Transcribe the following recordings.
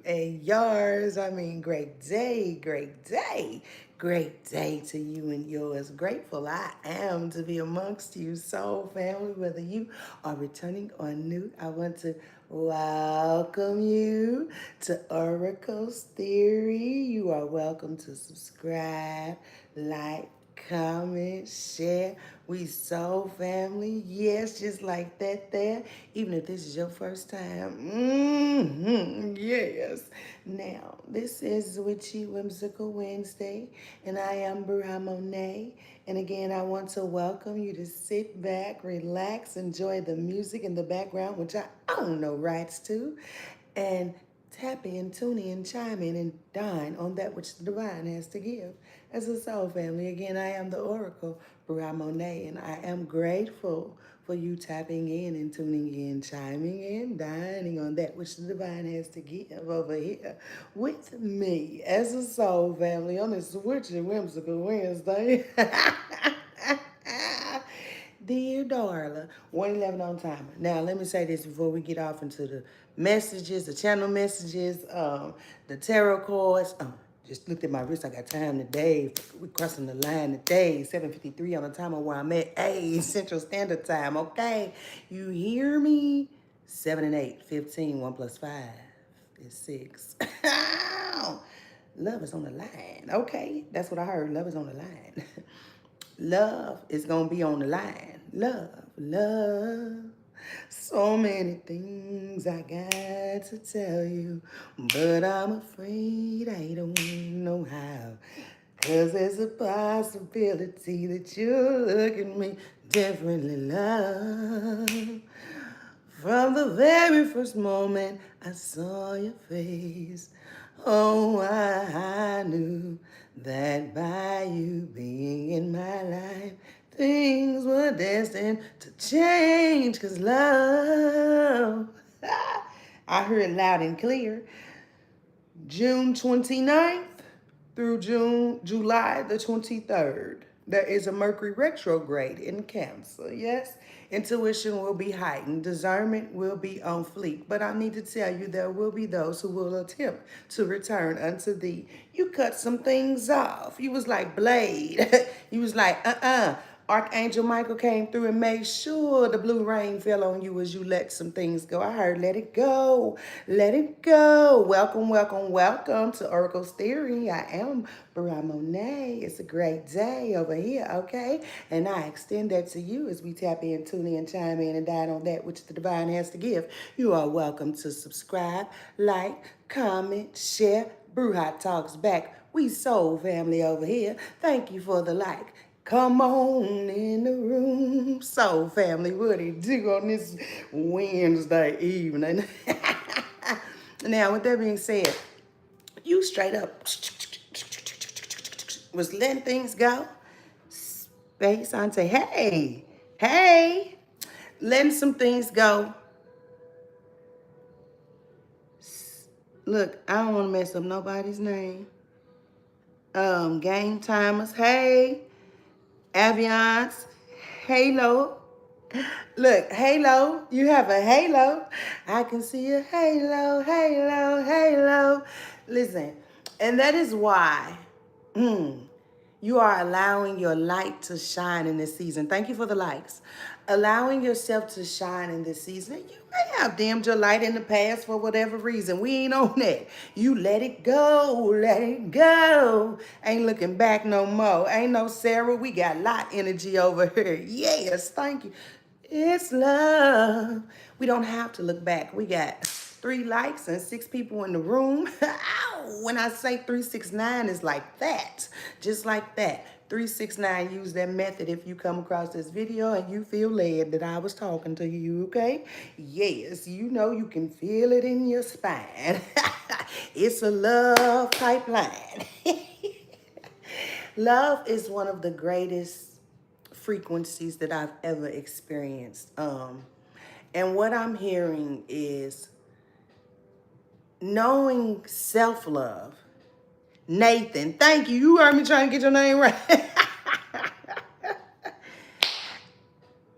and yours. I mean, great day, great day, great day to you and yours. Grateful I am to be amongst you, soul family. Whether you are returning or new, I want to welcome you to Oracle's Theory. You are welcome to subscribe, like, comment, share. We soul family. Yes, just like that there. Even if this is your first time. Yes. Now, this is Witchy Whimsical Wednesday, and I am BrujaMonet. And again, I want to welcome you to sit back, relax, enjoy the music in the background, which I own no rights to, and tap in, tune in, chime in, and dine on that which the divine has to give. As a soul family, again, I am the Oracle, BrujaMonet, and I am grateful for you tapping in and tuning in, chiming in, dining on that which the divine has to give over here with me as a soul family on this witchy whimsical Wednesday. Dear Darla, 111 on timer. Now, let me say this before we get off into the messages, the channel messages, the tarot cards. Just looked at my wrist. I got time today. We crossing the line today. 7:53 on the timer where I'm at. Hey, Central Standard Time. Okay, you hear me? 7 and 8, 15. 1 plus 5 is 6. Love is on the line. Okay, that's what I heard. Love is on the line. Love is going to be on the line. Love, love. So many things I got to tell you, but I'm afraid I don't know how. 'Cause there's a possibility that you'll look at me differently, love. From the very first moment I saw your face, oh, I knew that by you being in my life, things were destined to change. 'Cause love, I heard it loud and clear. June 29th through July the 23rd. There is a Mercury retrograde in Cancer. Yes, intuition will be heightened. Discernment will be on fleek. But I need to tell you, there will be those who will attempt to return unto thee. You cut some things off. You was like Blade. You was like, Archangel Michael came through and made sure the blue rain fell on you as you let some things go. I heard, let it go. Let it go. Welcome, welcome, welcome to Oracle's Theory. I am BrujaMonet. It's a great day over here, okay? And I extend that to you as we tap in, tune in, chime in, and dine on that which the divine has to give. You are welcome to subscribe, like, comment, share. Bruja Talks back. We soul family over here. Thank you for the like. Come on in the room, soul family. What do you do on this Wednesday evening? Now, with that being said, you straight up was letting things go. Space Auntie, hey, hey, letting some things go. Look, I don't want to mess up nobody's name. Game timers, hey. Aviance, Halo. Look, Halo, you have a halo. I can see a halo, halo, halo. Listen, and that is why you are allowing your light to shine in this season. Thank you for the likes. Allowing yourself to shine in this season. You may have dimmed your light in the past for whatever reason. We ain't on that. You let it go. Let it go. Ain't looking back no more. Ain't no Sarah. We got lot energy over here. Yes, thank you. It's love. We don't have to look back. We got 3 likes and 6 people in the room. Ow! When I say 369, it's like that. Just like that. 369, use that method if you come across this video and you feel led that I was talking to you, okay? Yes, you know you can feel it in your spine. It's a love pipeline. Love is one of the greatest frequencies that I've ever experienced. And what I'm hearing is knowing self-love. Nathan, thank you. You heard me trying to get your name right.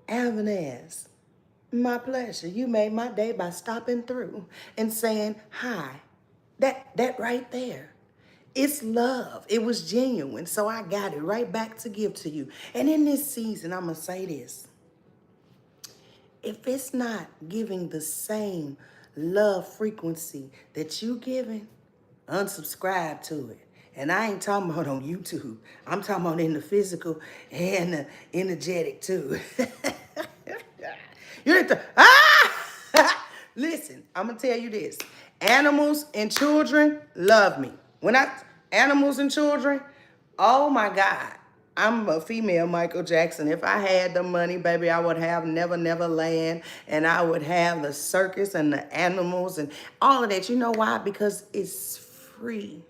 Alvanez, my pleasure. You made my day by stopping through and saying hi. That right there. It's love. It was genuine. So I got it right back to give to you. And in this season, I'm going to say this. If it's not giving the same love frequency that you giving, unsubscribe to it. And I ain't talking about on YouTube. I'm talking about in the physical and the energetic too. You need to, listen, I'm going to tell you this. Animals and children love me. Animals and children, oh my God. I'm a female Michael Jackson. If I had the money, baby, I would have Never Never Land, and I would have the circus and the animals and all of that. You know why? Because it's free.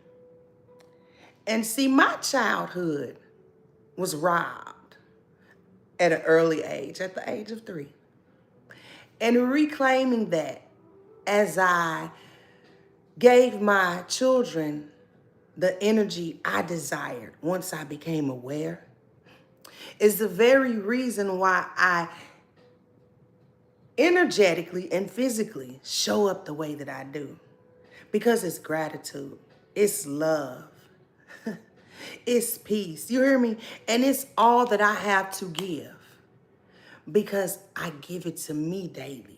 And see, my childhood was robbed at an early age, at the age of 3. And reclaiming that as I gave my children the energy I desired once I became aware is the very reason why I energetically and physically show up the way that I do. Because it's gratitude, it's love, it's peace. You hear me? And it's all that I have to give because I give it to me daily.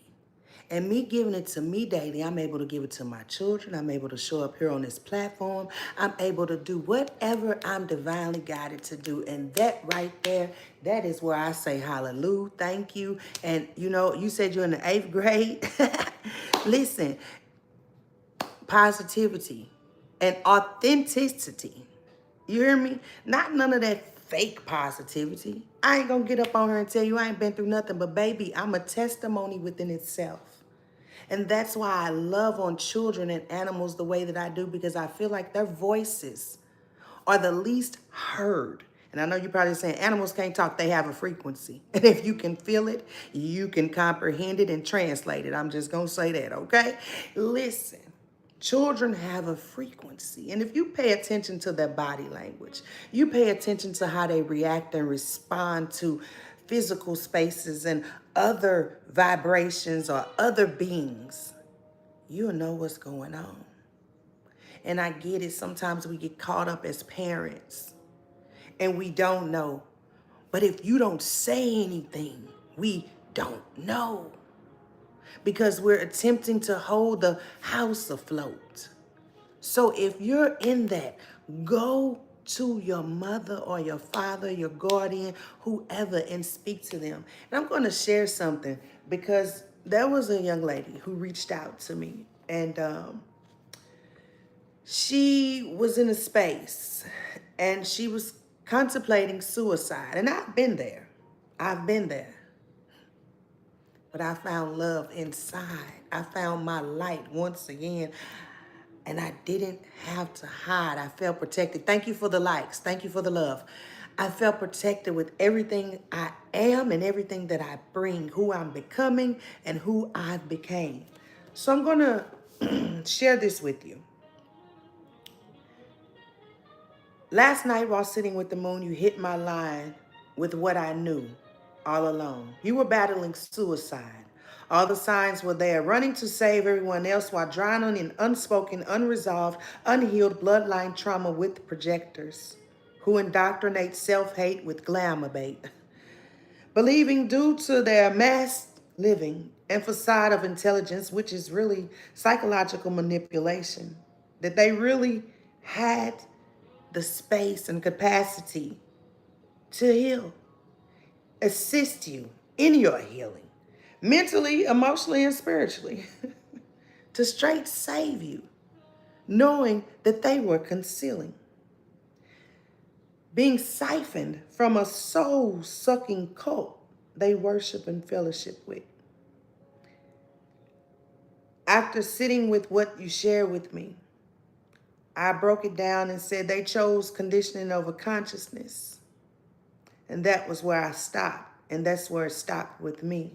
And me giving it to me daily, I'm able to give it to my children. I'm able to show up here on this platform. I'm able to do whatever I'm divinely guided to do. And that right there, that is where I say hallelujah, thank you. And you know, you said you're in the 8th grade. Listen, positivity and authenticity. You hear me? Not none of that fake positivity. I ain't gonna get up on her and tell you I ain't been through nothing, but baby, I'm a testimony within itself. And that's why I love on children and animals the way that I do, because I feel like their voices are the least heard. And I know you're probably saying animals can't talk, they have a frequency. And if you can feel it, you can comprehend it and translate it. I'm just gonna say that, okay? Listen. Children have a frequency. And if you pay attention to their body language, you pay attention to how they react and respond to physical spaces and other vibrations or other beings, you'll know what's going on. And I get it. Sometimes we get caught up as parents and we don't know. But if you don't say anything, we don't know. Because we're attempting to hold the house afloat. So if you're in that, go to your mother or your father, your guardian, whoever, and speak to them. And I'm going to share something because there was a young lady who reached out to me, and she was in a space and she was contemplating suicide. And I've been there. I've been there. But I found love inside. I found my light once again. And I didn't have to hide. I felt protected. Thank you for the likes. Thank you for the love. I felt protected with everything I am and everything that I bring, who I'm becoming and who I became. So I'm going to share this with you. Last night while sitting with the moon, you hit my line with what I knew all along. You were battling suicide. All the signs were there, running to save everyone else while drowning in unspoken, unresolved, unhealed bloodline trauma with projectors who indoctrinate self-hate with glamour bait, believing due to their masked living and facade of intelligence, which is really psychological manipulation, that they really had the space and capacity to heal, assist you in your healing, mentally, emotionally, and spiritually, to straight save you, knowing that they were concealing, being siphoned from a soul-sucking cult they worship and fellowship with. After sitting with what you shared with me, I broke it down and said they chose conditioning over consciousness. And that was where I stopped. And that's where it stopped with me.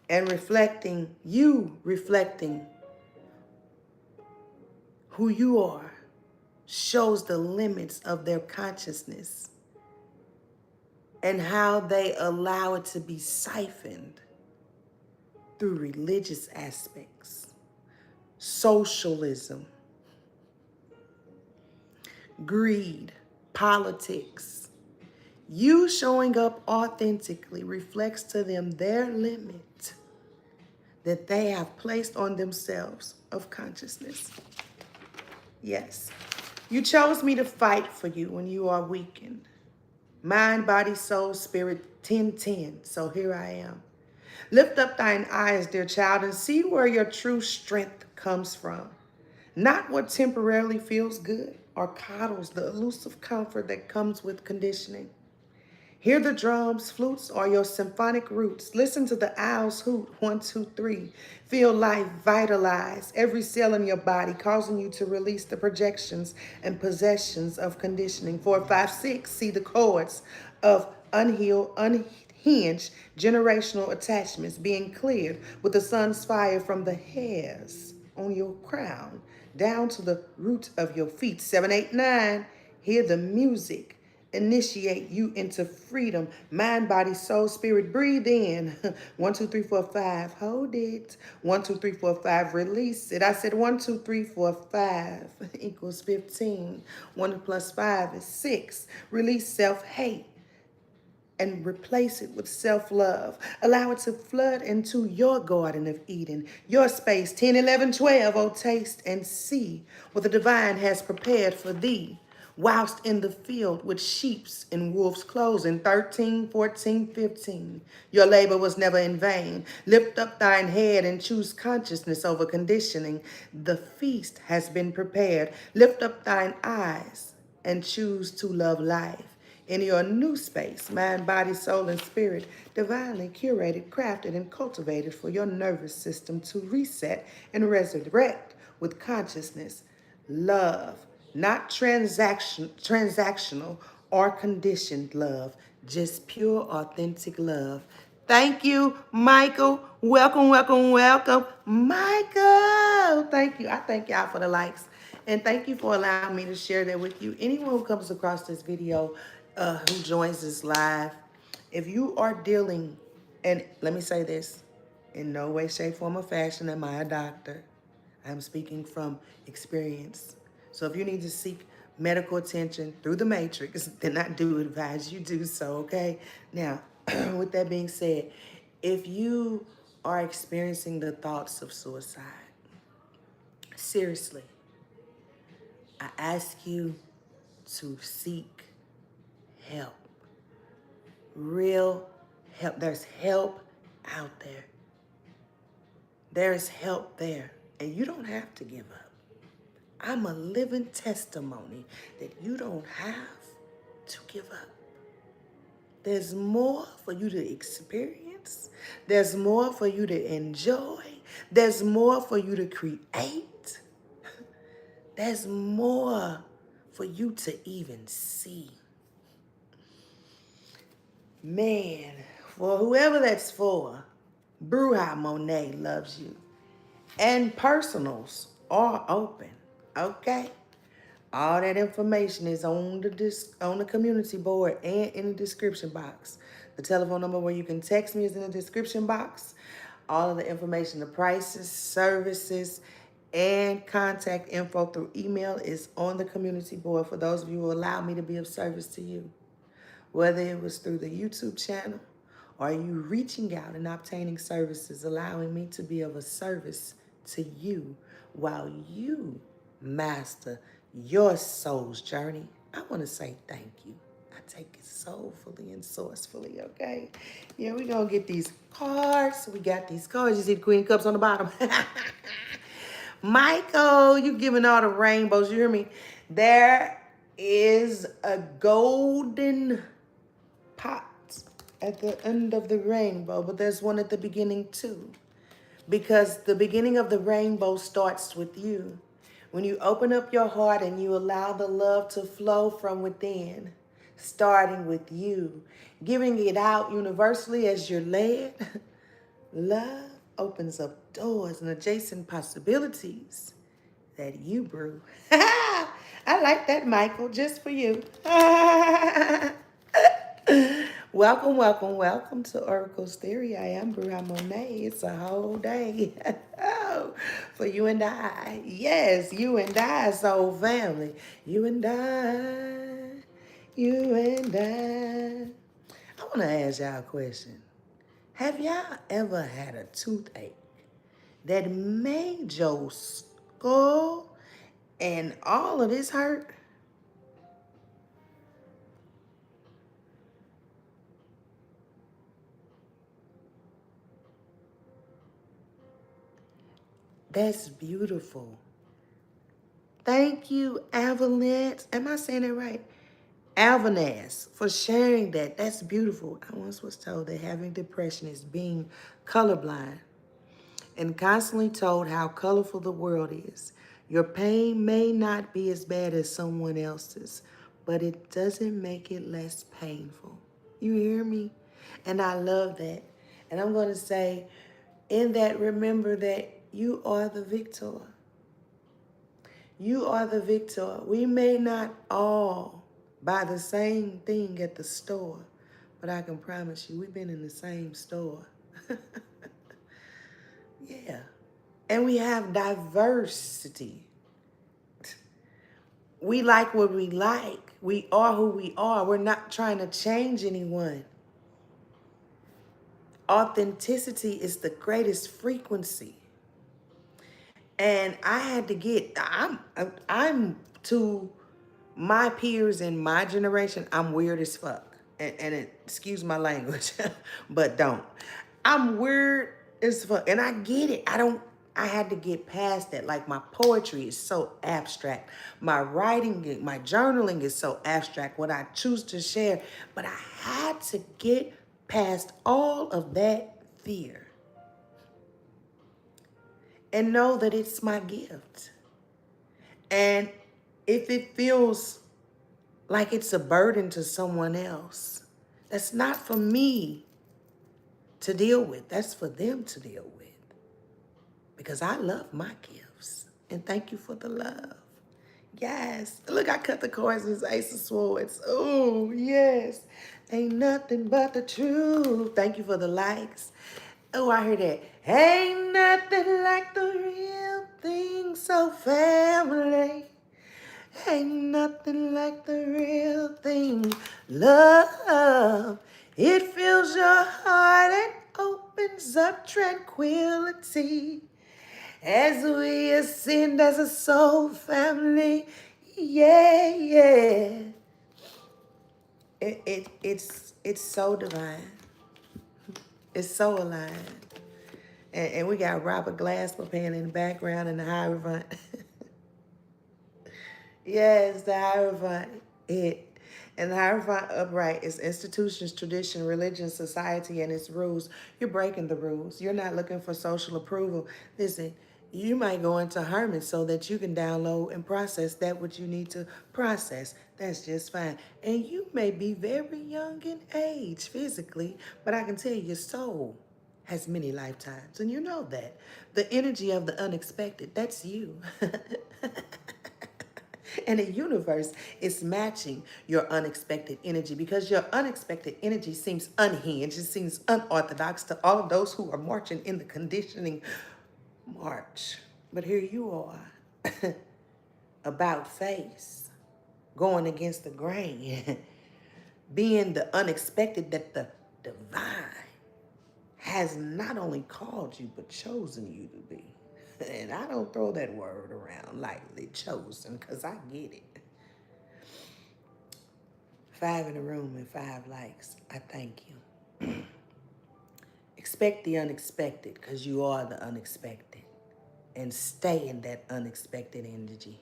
And reflecting who you are shows the limits of their consciousness and how they allow it to be siphoned through religious aspects. socialism, greed, politics. You showing up authentically reflects to them their limit that they have placed on themselves of consciousness. Yes. You chose me to fight for you when you are weakened. Mind, body, soul, spirit, 10-10. So here I am. Lift up thine eyes, dear child, and see where your true strength comes from. Not what temporarily feels good or coddles the elusive comfort that comes with conditioning. Hear the drums, flutes, or your symphonic roots. Listen to the owls hoot, 1, 2, 3. Feel life vitalize every cell in your body, causing you to release the projections and possessions of conditioning. 4, 5, 6. See the chords of unhinged generational attachments being cleared with the sun's fire from the hairs on your crown down to the root of your feet. 7, 8, 9. Hear the music initiate you into freedom. Mind, body, soul, spirit. Breathe in. 1, 2, 3, 4, 5. Hold it. 1, 2, 3, 4, 5. Release it. I said 1, 2, 3, 4, 5 equals 15. 1 plus 5 is 6. Release self-hate and replace it with self-love. Allow it to flood into your Garden of Eden, your space. 10, 11, 12. Oh, taste and see what the divine has prepared for thee. Whilst in the field with sheep's and wolf's clothing. 13, 14, 15. Your labor was never in vain. Lift up thine head and choose consciousness over conditioning. The feast has been prepared. Lift up thine eyes and choose to love life. In your new space, mind, body, soul, and spirit, divinely curated, crafted, and cultivated for your nervous system to reset and resurrect with consciousness, love, not transactional or conditioned love, just pure, authentic love. Thank you, Michael. Welcome, welcome, welcome, Michael. Thank you. I thank y'all for the likes. And thank you for allowing me to share that with you. Anyone who comes across this video, who joins this live, if you are dealing, and let me say this, in no way, shape, form, or fashion am I a doctor. I'm speaking from experience. So if you need to seek medical attention through the matrix, then I do advise you do so, okay? Now, with that being said, if you are experiencing the thoughts of suicide, seriously, I ask you to seek help. Real help. There's help out there. There's help there. And you don't have to give up. I'm a living testimony that you don't have to give up. There's more for you to experience. There's more for you to enjoy. There's more for you to create. There's more for you to even see. Man, for whoever that's for, BrujaMonet loves you. And personals are open, okay? All that information is on the community board and in the description box. The telephone number where you can text me is in the description box. All of the information, the prices, services, and contact info through email is on the community board for those of you who allow me to be of service to you. Whether it was through the YouTube channel or you reaching out and obtaining services, allowing me to be of a service to you while you master your soul's journey, I want to say thank you. I take it soulfully and sourcefully, okay? Yeah, we're going to get these cards. We got these cards. You see the Queen of Cups on the bottom. Michael, you giving all the rainbows. You hear me? There is a golden pot at the end of the rainbow, but there's one at the beginning too. Because the beginning of the rainbow starts with you. When you open up your heart and you allow the love to flow from within, starting with you, giving it out universally as you're led, love opens up doors and adjacent possibilities that you brew. I like that, Michael, just for you. Welcome, welcome, welcome to Oracle's Theory. I am BrujaMonet. It's a whole day. For you and I. Yes, you and I, soul family. You and I. You and I want to ask y'all a question. Have y'all ever had a toothache that made your skull and all of this hurt? That's beautiful. Thank you, Avalanche. Am I saying it right? Alvanas, for sharing that. That's beautiful. I once was told that having depression is being colorblind and constantly told how colorful the world is. Your pain may not be as bad as someone else's, but it doesn't make it less painful. You hear me? And I love that. And I'm going to say, in that, remember that you are the victor. You are the victor. We may not all buy the same thing at the store, but I can promise you, we've been in the same store. Yeah. And we have diversity. We like what we like. We are who we are. We're not trying to change anyone. Authenticity is the greatest frequency. And I had to get, I'm to my peers in my generation, I'm weird as fuck. Excuse my language, but don't. I'm weird as fuck. And I get it. I had to get past that. Like my poetry is so abstract. My writing, my journaling is so abstract, what I choose to share. But I had to get past all of that fear and know that it's my gift. And if it feels like it's a burden to someone else, that's not for me to deal with. That's for them to deal with. Because I love my gifts. And thank you for the love. Yes. Look, I cut the chords with Ace of Swords. Oh, yes. Ain't nothing but the truth. Thank you for the likes. Oh, I heard that. Ain't nothing like the real thing, so family. Ain't nothing like the real thing. Love. It fills your heart and opens up tranquility as we ascend as a soul family. Yeah, yeah. It's so divine. It's so aligned. And we got Robert Glasper playing in the background in the Hierophant. Yes, the Hierophant. And the Hierophant upright is institutions, tradition, religion, society, and its rules. You're breaking the rules. You're not looking for social approval. Listen, you might go into Hermit so that you can download and process that what you need to process. That's just fine. And you may be very young in age physically, but I can tell you your soul has many lifetimes. And you know that. The energy of the unexpected, that's you. And the universe is matching your unexpected energy because your unexpected energy seems unhinged. It seems unorthodox to all of those who are marching in the conditioning march. But here you are, about face, going against the grain, being the unexpected that the divine has not only called you, but chosen you to be. And I don't throw that word around lightly, chosen, because I get it. 5 in the room and 5 likes. I thank you. Expect the unexpected, because you are the unexpected. And stay in that unexpected energy.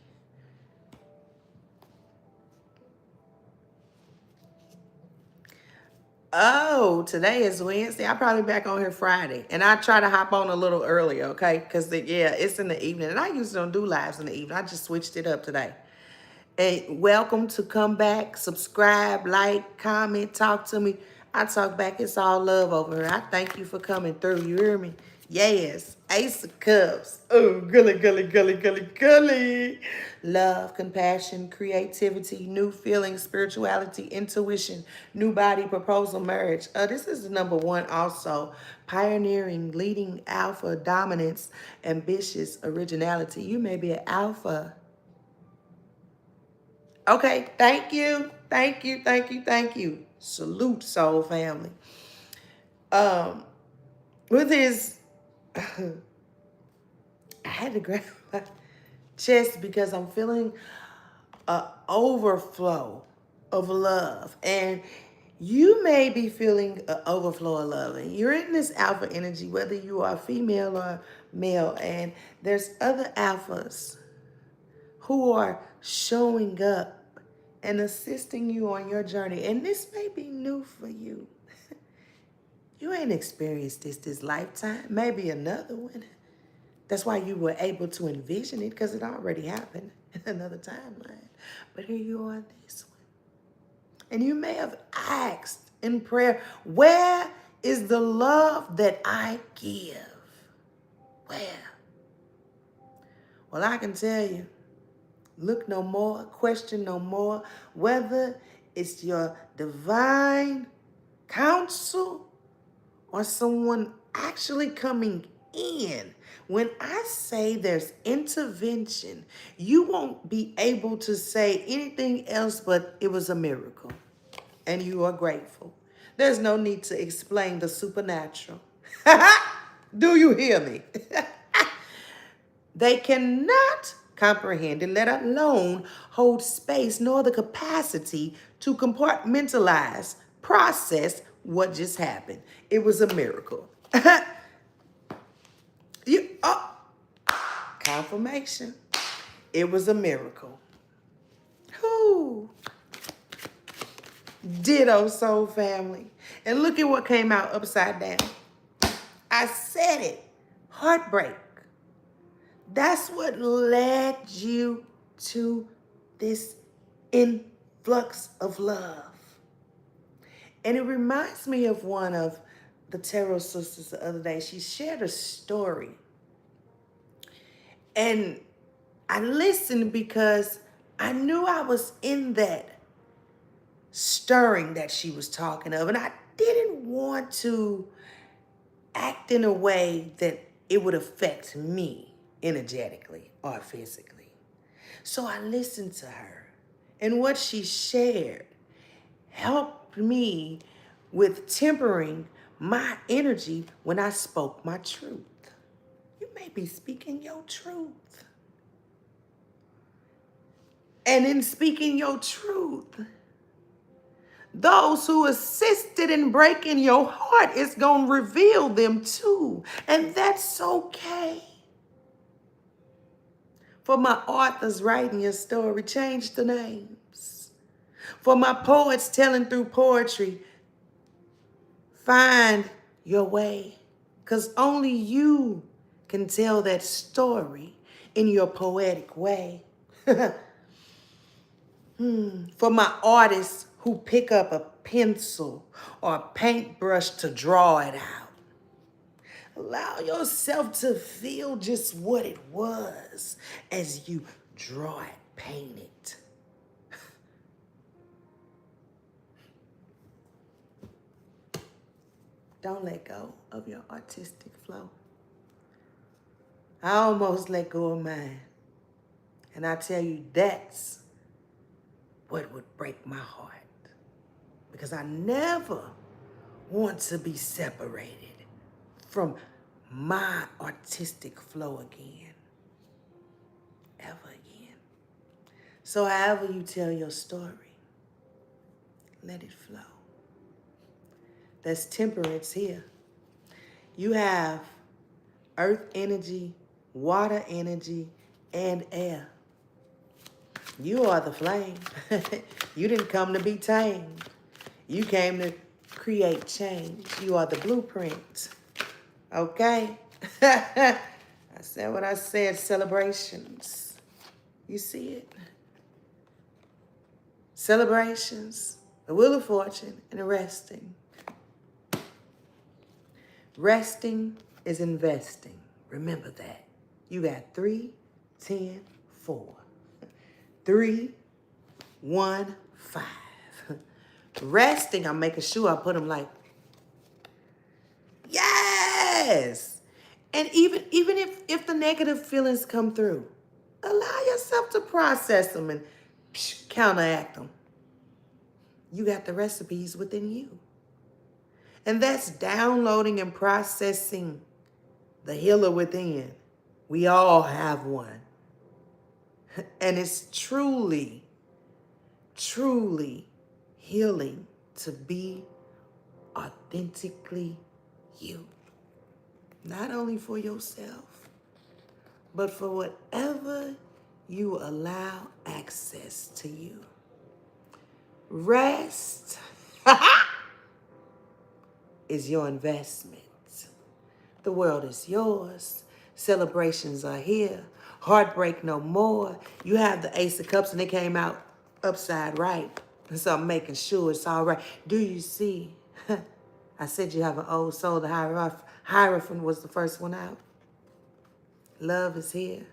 Oh, today is Wednesday. I'll probably back on here Friday. And I try to hop on a little earlier, okay? Because, yeah, it's in the evening. And I usually don't do lives in the evening. I just switched it up today. Hey, welcome to come back, subscribe, like, comment, talk to me. I talk back. It's all love over here. I thank you for coming through. You hear me? Yes, Ace of Cups. Oh, gully, gully, gully, gully, gully. Love, compassion, creativity, new feelings, spirituality, intuition, new body, proposal, marriage. This is the number one also. Pioneering, leading, alpha, dominance, ambitious, originality. You may be an alpha. Okay, thank you. Thank you, thank you, thank you. Salute, soul family. With his I had to grab my chest because I'm feeling a overflow of love. And you may be feeling an overflow of love. And you're in this alpha energy, whether you are female or male. And there's other alphas who are showing up and assisting you on your journey. And this may be new for you. You ain't experienced this lifetime, maybe another one. That's why you were able to envision it, because it already happened in another timeline. But here you are, this one. And you may have asked in prayer, where is the love that I give? Where? Well, I can tell you, look no more, question no more, whether it's your divine counsel or someone actually coming in. When I say there's intervention, you won't be able to say anything else but it was a miracle and you are grateful. There's no need to explain the supernatural. Do you hear me? They cannot comprehend and let alone hold space nor the capacity to compartmentalize, process what just happened. It was a miracle. Confirmation. It was a miracle. Whoo. Ditto, soul family. And look at what came out upside down. I said it. Heartbreak. That's what led you to this influx of love. And it reminds me of one of the tarot sisters the other day. She shared a story. And I listened because I knew I was in that stirring that she was talking of. And I didn't want to act in a way that it would affect me energetically or physically. So I listened to her. And what she shared helped me with tempering my energy when I spoke my truth. You may be speaking your truth. And in speaking your truth, those who assisted in breaking your heart is going to reveal them too. And that's okay. For my authors writing your story, change the names. For my poets telling through poetry, find your way. Because only you can tell that story in your poetic way. For my artists who pick up a pencil or a paintbrush to draw it out. Allow yourself to feel just what it was as you draw it, paint it. Don't let go of your artistic flow. I almost let go of mine. And I tell you, that's what would break my heart. Because I never want to be separated from my artistic flow again. Ever again. So however you tell your story, let it flow. There's temperance here. You have earth energy, water energy, and air. You are the flame. You didn't come to be tamed. You came to create change. You are the blueprint. Okay? I said what I said, celebrations. You see it? Celebrations, the wheel of fortune, and resting. Resting is investing. Remember that. You got 3, 10, 4. 3, 1, 5. Resting, I'm making sure I put them like, yes. And even if the negative feelings come through, allow yourself to process them and counteract them. You got the recipes within you. And that's downloading and processing the healer within. We all have one. And it's truly, truly healing to be authentically you. Not only for yourself, but for whatever you allow access to you. Rest is your investment. The world is yours. Celebrations are here. Heartbreak no more. You have the Ace of Cups and it came out upside right. And so I'm making sure it's all right. Do you see? I said you have an old soul. The Hierophant was the first one out. Love is here.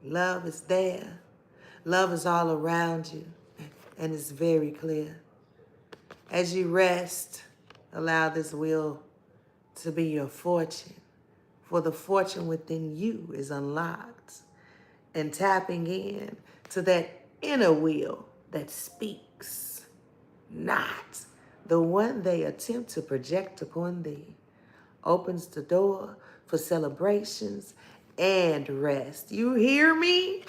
Love is there. Love is all around you. And it's very clear. As you rest, allow this wheel to be your fortune. For the fortune within you is unlocked. And tapping in to that inner wheel that speaks, not the one they attempt to project upon thee, opens the door for celebrations and rest. You hear me?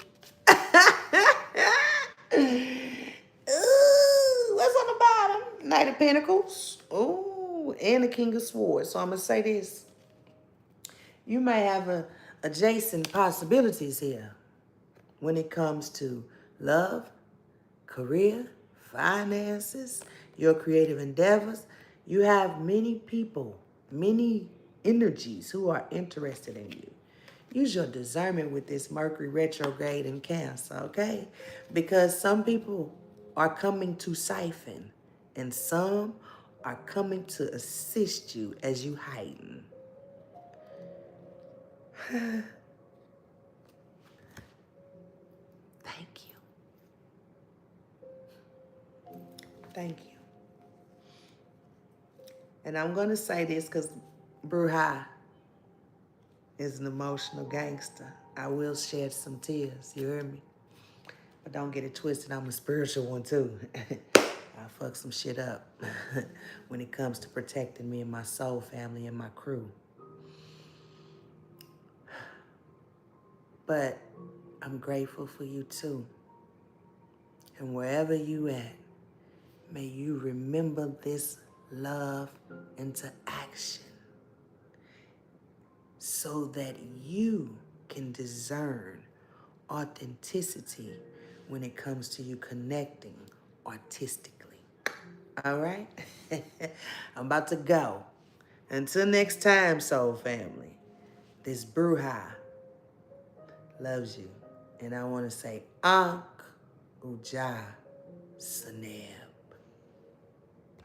Ooh, what's on the bottom? Knight of Pentacles. Ooh, and the King of Swords. So I'm going to say this. You may have adjacent possibilities here when it comes to love, career, finances, your creative endeavors. You have many people, many energies who are interested in you. Use your discernment with this Mercury retrograde in Cancer, okay? Because some people are coming to siphon and some are coming to assist you as you heighten. Thank you. Thank you. And I'm going to say this because Bruja is an emotional gangster. I will shed some tears, you hear me? But don't get it twisted, I'm a spiritual one too. I fuck some shit up when it comes to protecting me and my soul family and my crew. But I'm grateful for you too. And wherever you at, may you remember this love into action so that you can discern authenticity when it comes to you connecting artistically. All right? I'm about to go. Until next time, Soul Family, this Bruja loves you. And I want to say, Ankh Uja Sanel.